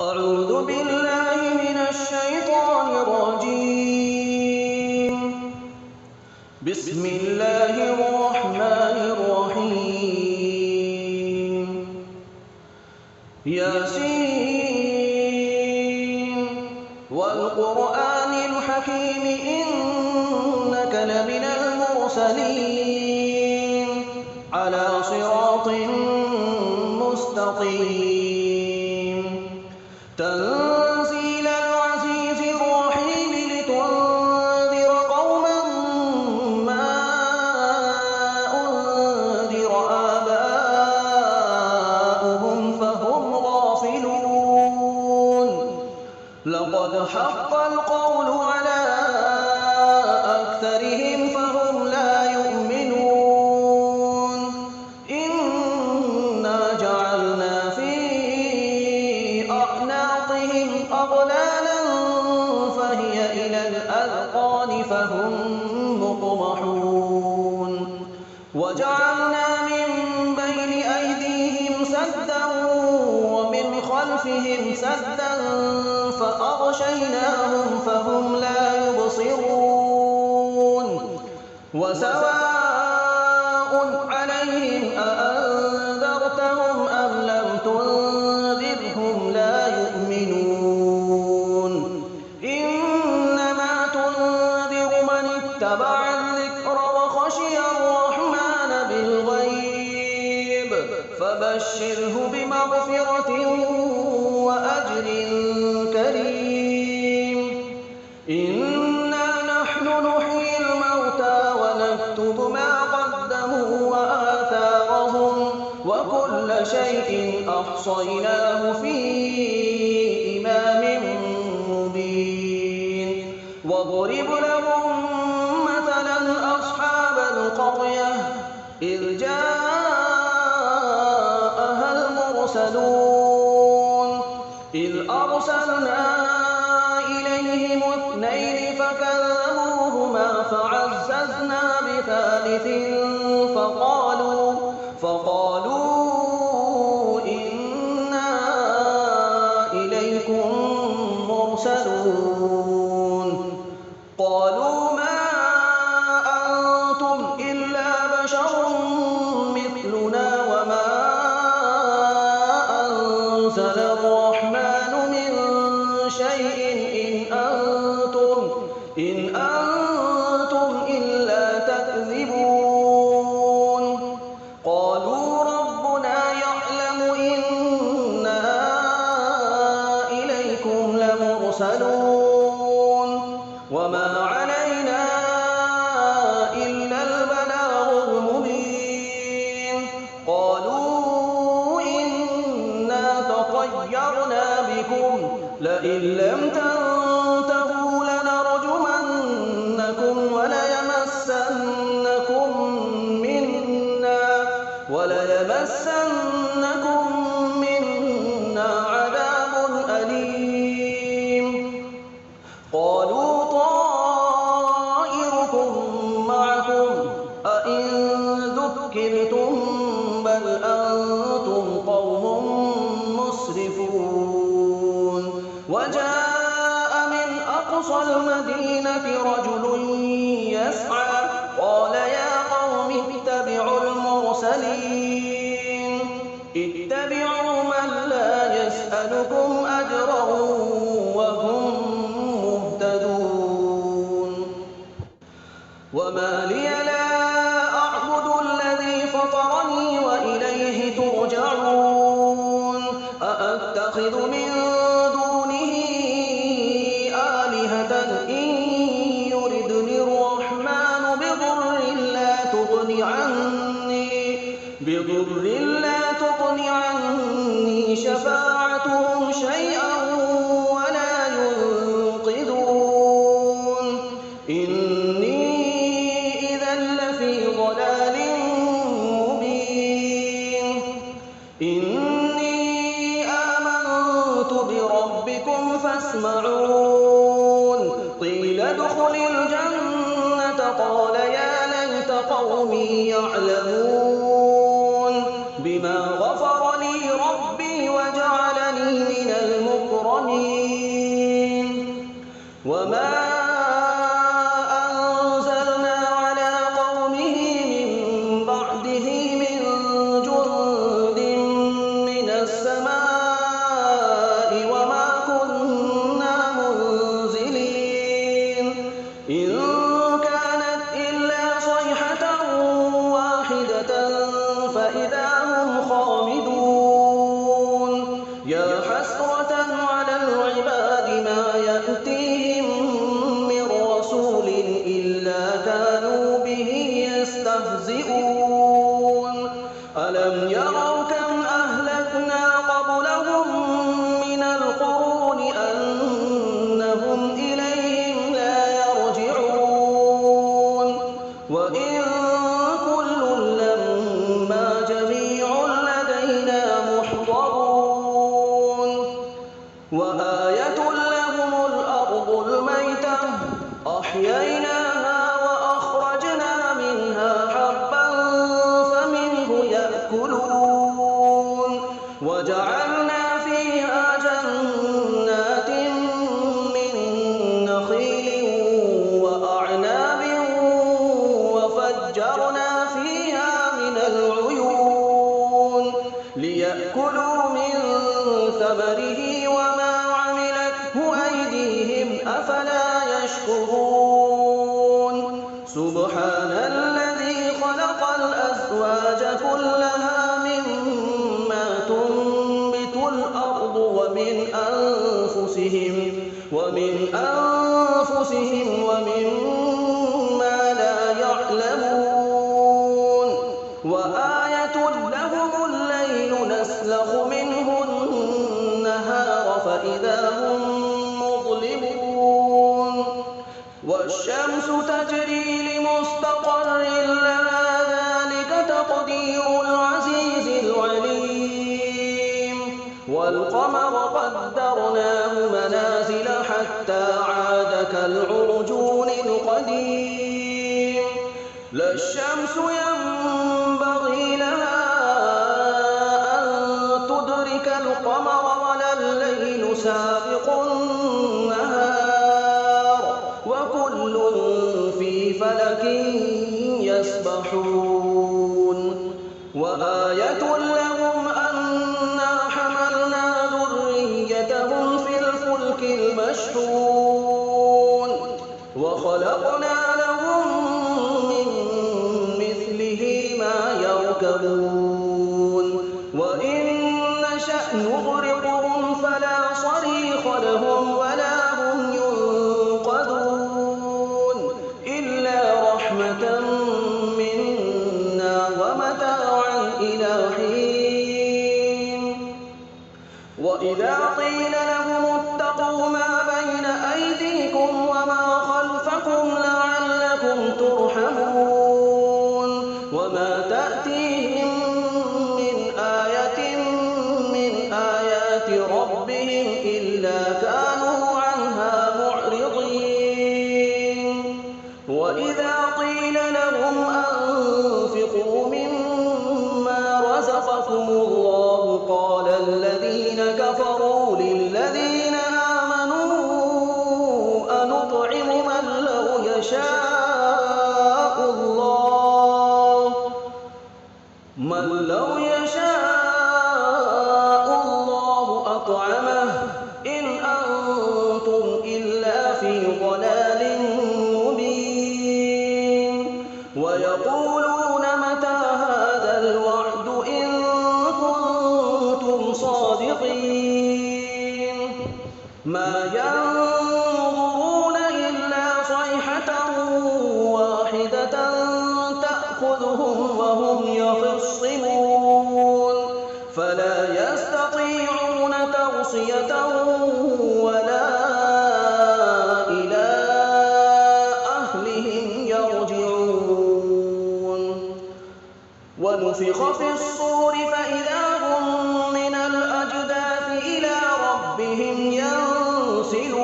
أعوذ بالله من الشيطان الرجيم. بسم الله الرحمن الرحيم. ياسين والقرآن الحكيم إنك لمن المرسلين على صراط مستقيم. تنزيل العزيز الرحيم لتنذر قوما ما أنذر آباؤهم فهم غافلون. لقد حق القول على أكثرهم فهم لا يؤمنون. إنا جعلنا في أعناقهم أغلالا فهي إلى الأذقان فهم مقمحون. وجعلنا من بين أيديهم سدا ومن خلفهم سدا فأغشيناهم فهم لا يبصرون. وسواء عليهم أأنذرتهم أم لم تنذرهم لا يؤمنون. إنما تنذر من اتبع الذكر وخشي الرحمن بالغيب فبشره بمغفرة وأجر كريم. إنا نحن نحيي الموتى ونكتب ما قدموا وآثارهم وكل شيء أحصيناه في إمام مبين. واضرب لهم مثلا أصحاب القرية إذ جاءها المرسلون إذ أرسلنا إليهم اثنين فكذبوهما فعززنا بثالث فقالوا إنا إليكم مرسلون. قالوا ما أنتم إلا بشر مثلنا وما أنزل الرحمن من شيء إن أنتم إلا تكذبون. قالوا ربنا يعلم إنا إليكم لمرسلون وما علينا إلا البلاغ المبين. قالوا إنا تطيرنا بكم لئن لم تنتهوا لنرجمنكم وليمسنكم منا عذاب أليم. قالوا طائركم معكم أئن ذكرتم بل أنتم قوم مسرفون. وجاء من أقصى المدينة رجل يسعى قال يا قوم اتبعوا المرسلين اتبعوا من لا يسألكم أجرا وهم مهتدون. وما لي لا أعبد الذي فطرني وإليه ترجعون. أأتخذ من دونه آلهة إن يردني الرحمن بضر لا تغن عني شفاعتهم شيئا ولا ينقذون. إني إذا لفي ضلال مبين. إني آمنت بربكم فاسمعون. قيل ادخل الجنة قال يا ليت قومي يعلمون بما غفر لي ربي وجعلني من المكرمين. وما أنزلنا على قومه من بعده من جند من السماء وما كنا منزلين إن كانت إلا صيحة واحدة فإذا هم خامدون يا حسرة على العباد ما يأتيهم من رسول إلا كانوا به يستهزئون ألم يروا كم أهلكنا قبلهم من القرون أنهم إليهم لا يرجعون وإن كل لما جميع لدينا محضرون وآية لهم الأرض الميتة أحييناها وأخرجنا منها حبا فمنه يأكلون وجعلنا فيها جنات من نخيل وأعناب وفجرنا فيها من العيون ليأكلوا من ثمره وما عملته أيديهم أفلا يشكرون سبحان الذي خلق الأزواج كلها مما تنبت الأرض ومن أنفسهم ومما لا يعلمون وآية لهم الليل نسلخ منه النهار فإذا هم مظلمون والشمس تجري لمستقر لها ذلك تقدير العزيز العليم والقمر قدرناه منازل حتى عاد كالعرجون القديم لا الشمس ينبغي لها أن تدرك القمر ولا الليل سابق النهار وكل في فلك يسبحون وآية لهم أنا حملنا ذريتهم في الفلك المشحون وخلقنا لهم من مثله ما يركبون وإن نشأ نغرقهم فلا صريخ لهم ولا هم ينقذون إلا رحمة منا ومتاعا إلى حين وإذا قيل لهم اتقوا ما بين أيديكم وما خلفكم لعلكم ترحمون وما تأتيهم من آية من آيات ربهم إلا كانوا عنها معرضين وإذا قيل لهم أنفقوا مما رزقكم الله قال الذين كفروا للذين آمنوا أنطعم من لو يشاء الله أطعمه إن أنتم إلا في ضلال مبين ويقولون متى هذا الوعد إن كنتم صادقين ما ينظرون إلا صيحة واحدة تأخذهم وهم يخصمون فلا يستطيعون توصية ولا إلى أهلهم يرجعون ونفخ في الصور فإذا هم من الأجداث إلى ربهم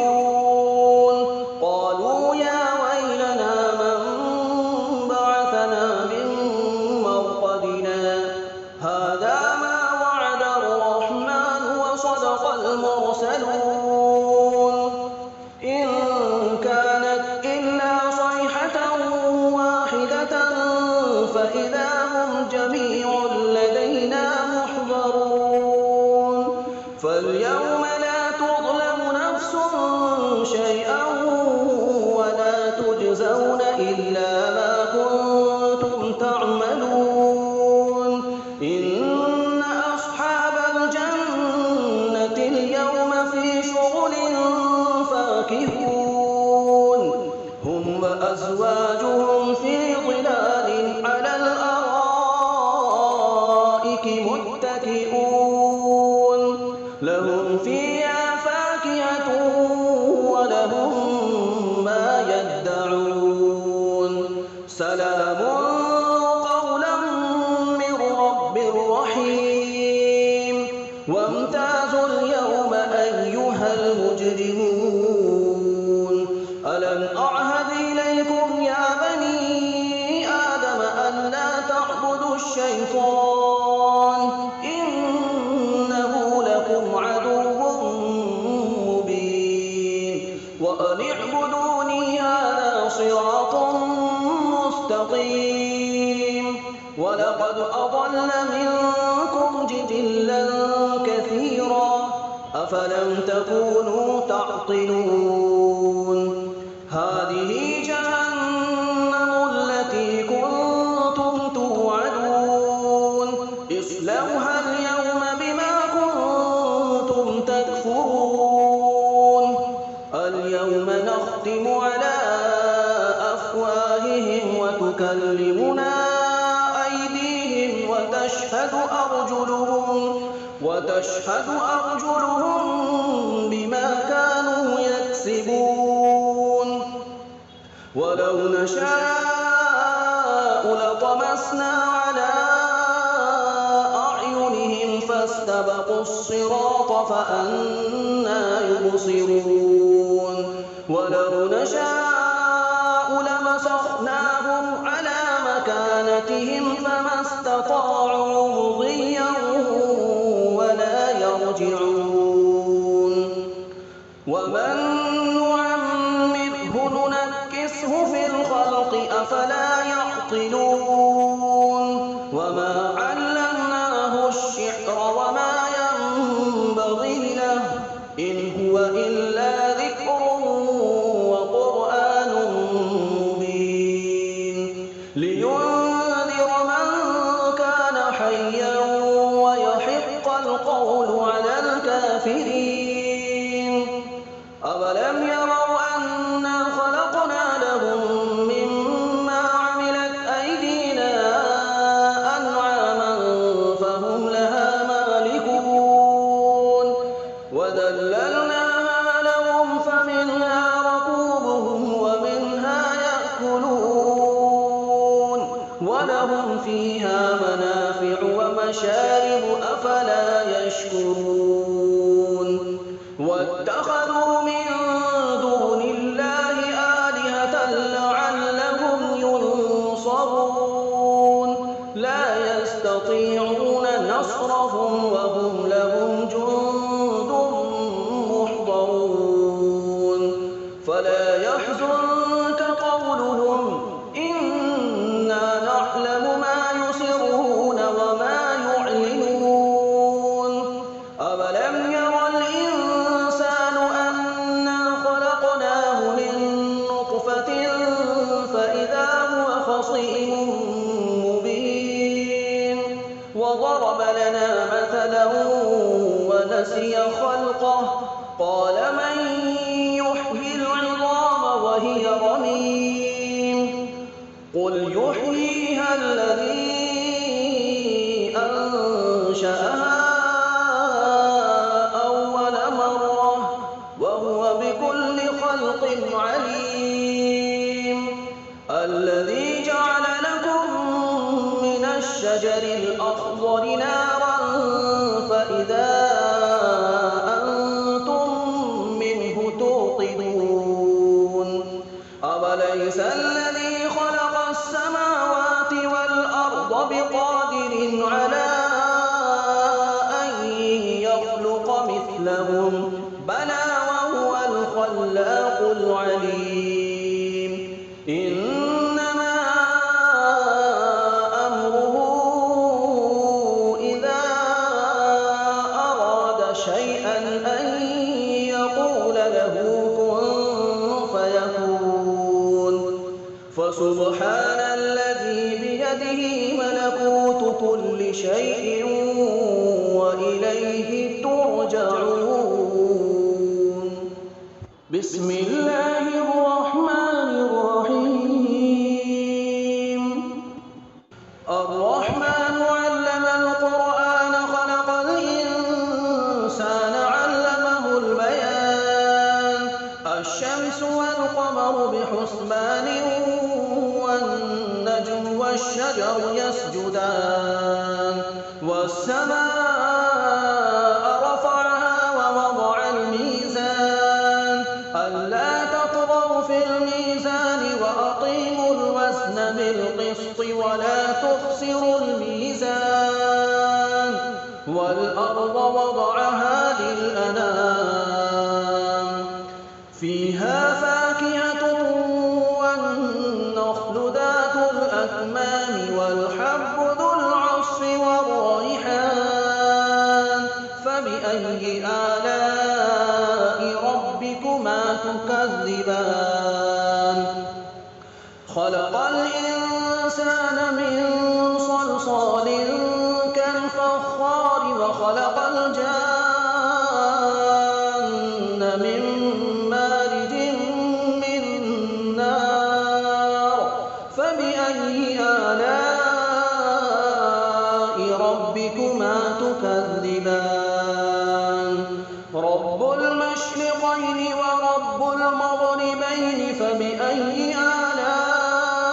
ينسلون قالوا يا ويلنا من بعثنا من مرقدنا هذا ما وعد الرحمن وصدق المرسلون إن يوم لا تظلم نفس شيئا ولا تجزون إلا ما كنتم تعملون إن أصحاب الجنة اليوم في شغل فاكهون هم وأزواجهم في ظلال على الأرائك متكئون لهم فيها فاكهة ولهم ما يدعون سلام قولا من رب رحيم وامتازوا اليوم أيها المجرمون ألم أعهد إليكم يا بني آدم ألا تعبدوا الشيطان إنه لكم عدو مبين وأن اعبدوني هذا صراط مستقيم ولقد أضل منكم جبلا كثيرا أفلم تكونوا تعقلون هذه جهنم التي كنتم توعدون اصلوها اليوم بما كنتم تكفرون اليوم نختم على أفواههم وتكلمنا أيديهم وتشهد أرجلهم بما كانوا يكسبون ولو نشاء لطمسنا على أعينهم فاستبقوا الصراط فأنى يبصرون ولو نشاء لمسخناهم على مكانتهم فما استطاعوا مضيا ولا يرجعون ومن نعمره ننكسه في الخلق أفلا يعقلون وما علمناه الشعر وما ينبغي له إن هو إلا ذكر وقرآن مبين لينذر من كان حيا ويحق القول على الكافرين أولم يروا أنا خلقنا لهم مما عملت أيدينا أنعاما فهم لها مالكون وذللناها لهم فمنها ركوبهم ومنها يأكلون ولهم فيها منافع ومشارب أفلا يشكرون واتخذوا من دون الله آلهة لعلهم ينصرون لا يستطيعون نصرهم وهم لهم جند محضرون فلا يحزنك قولهم إنا نعلم ما يسرون وما يعلنون أولم ير الإنسان أنا خلقناه من نطفة فإذا هو خصيم مبين وضرب لنا مثلا ونسي خلقه قال من يحيي العظام وهي رميم قل يحييها الذي أنشأها أول مرة وهو بكل خلق عليم الذي جعل لكم من الشجر الأخضر نارا فإذا أنتم منه توقدون أوليس الذي خلق السماوات والأرض بقادر على أن يخلق مثلهم بلى وهو الخلاق العليم إنما أمره إذا أراد شيئا أن فسبحان الذي بيده ملكوت كل شيء وإليه ترجعون. بسم الله الرحمن الرحيم. الرحمن علم القرآن خلق الإنسان علمه البيان. الشمس والقمر بحسبان والنجم والشجر يسجدان والسماء رفعها ووضع الميزان ألا تطغوا في الميزان وأقيموا الوزن بالقسط ولا تخسروا الميزان والأرض وضعها للأنام فيها فاكهة والنخل ذات الأكمام والحب ذو العصف والريحان فبأي آلاء ربكما تكذبان. خلق الإنسان من صلصال كالفخار وخلق الجان من مارج من نار فبأي آلاء ربكما تكذبان. رب المشرقين ورب المغربين فبأي آلاء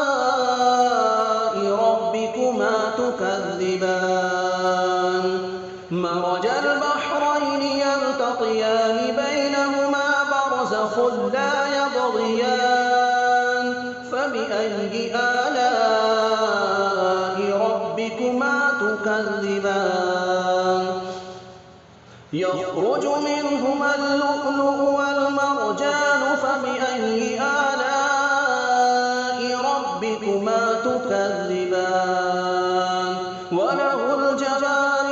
ربكما تكذبان. مرج البحرين يلتقيان بينهما برزخ لا يبغيان فبأي آلاء ربكما تكذبان. يخرج منهما اللؤلؤ والمرجان فبأي آلاء ربكما تكذبان. وله الجوار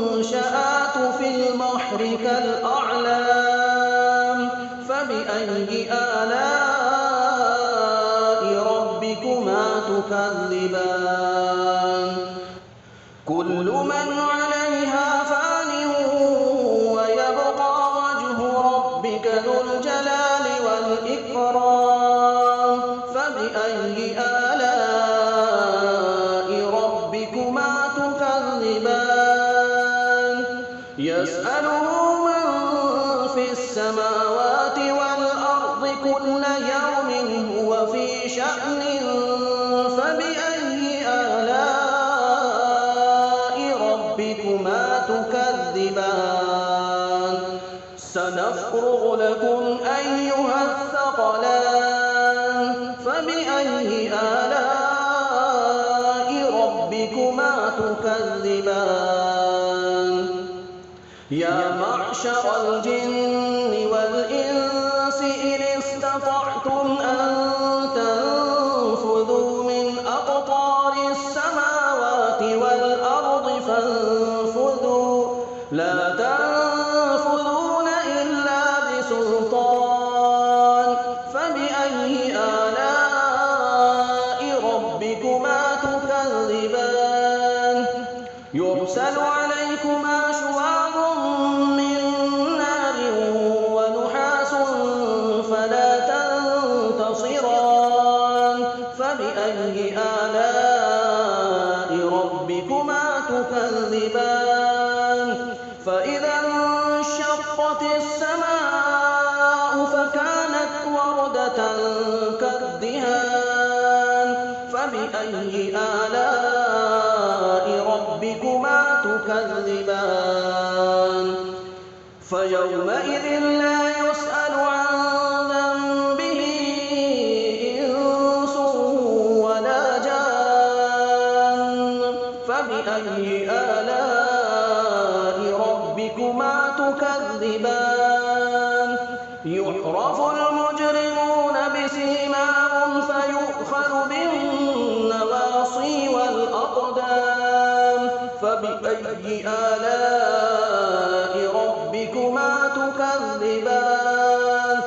المنشآت في البحر كالأعلام فبأي آلاء ربكما تكذبان. كل من عليها فان ويبقى وجه ربك ذو الجلال والإكرام فبأي آلاء ربكما تكذبان. يسأله من في السماوات والأرض كل يوم هو في شأن فبأي آلاء ربكما تكذبان. سنفرغ لكم أيها الثقلان فبأي آلاء ربكما تكذبان. يا معشر الجن والإنس إن استطعتم أن تنفذوا من أقطار السماوات والأرض فانفذوا لا تنفذون إلا بسلطان فبأي آلاء ربكما تكذبان. يرسل عليكما شواظ من نار ونحاس فلا تنتصران فبأي آلاء ربكما تكذبان. فإذا انشقت السماء فكانت وردة كالدهان فبأي آلاء ربكما تكذبان. فيومئذ لا يسأل عن ذنبه إنس ولا جان فبأي آلاء ربكما تكذبان. يعرف المجرمون بسيماهم فيؤخذ بالنواصي والأقدام فبأي آلاء ربكما تكذبان.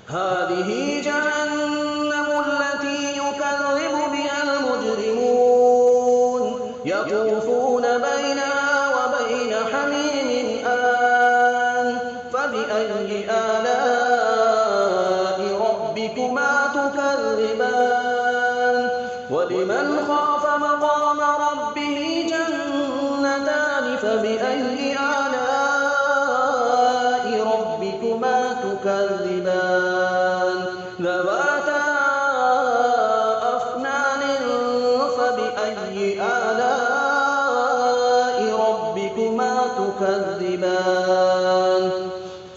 هذه جهنم وَلِمَنْ خَافَ مَقَامَ رَبِّهِ جَنَّتَانِ فَبِأَيِّ آلَاءِ رَبِّكُمَا تُكَذِّبَانِ ذَوَاتَا أَفْنَانٍ فَبِأَيِّ آلَاءِ رَبِّكُمَا تُكَذِّبَانِ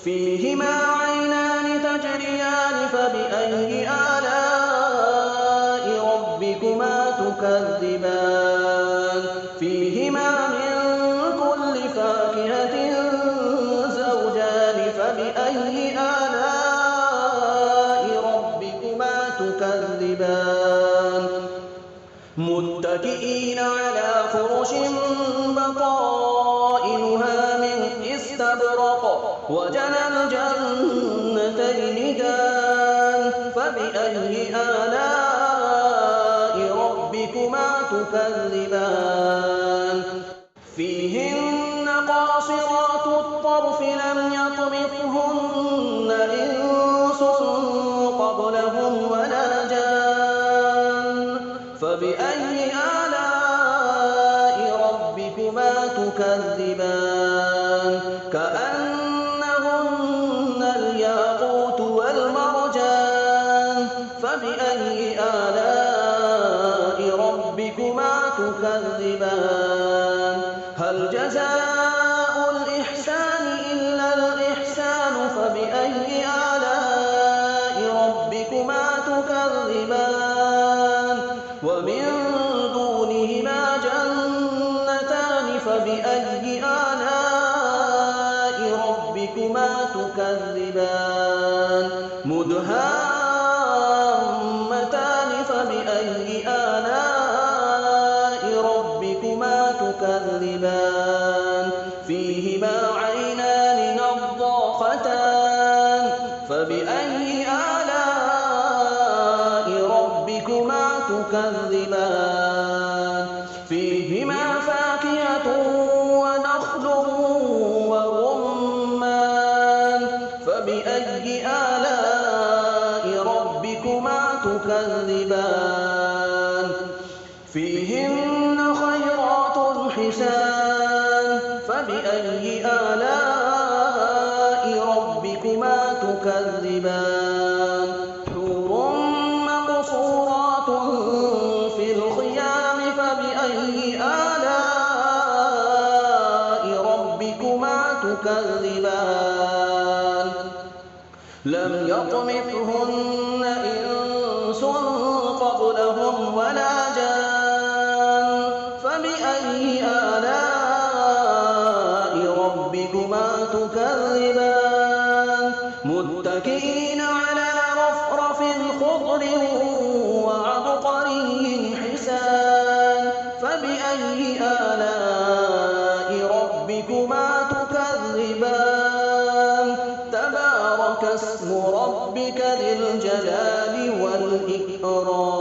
فِيهِمَا عَيْنَانِ تَجْرِيَانِ فَبِأَيِّ آلَاءِ رَبِّكُمَا تُكَذِّبَانِ فِيهِمَا مِن كُلِّ فَاكِهَةٍ زَوْجَانِ فَبِأَيِّ آلَاءِ رَبِّكُمَا تُكَذِّبَانِ مُتَّكِئِينَ عَلَىٰ فُرُشٍ بَطَائِنُهَا مِنْ إِسْتَبْرَقٍ وَجَنَى الْجَنَّتَيْنِ دَانٍ فَبِأَيِّ آلَاءِ رَبِّكُمَا تُكَذِّبَانِ فِيهِنَّ قَاصِرَاتُ الطَّرْفِ لَمْ يَطْمِثْهُنَّ إِنسٌ قَبْلَهُمْ وَلَا جَانٌّ فَبِأَيِّ آلَاءِ رَبِّكُمَا تُكَذِّبَانِ كَأَنَّهُنَّ الْيَاقُوتُ وَالْمَرْجَانُ فَبِأَيِّ آلَاءِ رَبِّكُمَا تُكَذِّبَانِ هَلْ جَزَاءُ الْإِحْسَانِ إِلَّا الْإِحْسَانُ فَبِأَيِّ آلَاءِ رَبِّكُمَا تُكَذِّبَانِ وَمِن دُونِهِمَا جَنَّتَانِ فَبِأَيِّ آلَاءِ رَبِّكُمَا تُكَذِّبَانِ مُدْهَامَّتَانِ فَبِأَيِّ آلَاءِ رَبِّكُمَا تُكَذِّبَانِ فِيهِمَا عَيْنَانِ نَضَّاخَتَانِ فَبِأَيِّ آلَاءِ رَبِّكُمَا تُكَذِّبَانِ فِيهِمَا فَاكِهَةٌ وَنَخْلٌ وَرُمَّانٌ فَبِأَيِّ آلَاءِ رَبِّكُمَا تُكَذِّبَانِ فِيهِنَّ خَيْرَاتٌ حِسَانٌ فَبِأَيِّ آلَاءِ رَبِّكُمَا تُكَذِّبَانِ حُورٌ مَّقْصُورَاتٌ فِي الْخِيَامِ فَبِأَيِّ آلَاءِ رَبِّكُمَا تُكَذِّبَانِ لَمْ يَطْمِثْهُنَّ إِنسٌ قَبْلَهُمْ وَلَا جَانٌّ فَبِأَيِّ آلَاءِ رَبِّكُمَا تُكَذِّبَانِ مُتَّكِئِينَ عَلَىٰ رَفْرَفٍ خُضْرٍ وَعَبْقَرِيٍّ حِسَانٍ فَبِأَيِّ آلَاءِ رَبِّكُمَا تُكَذِّبَانِ تَبَارَكَ اسْمُ رَبِّكَ ذِي الْجَلَالِ وَالْإِكْرَامِ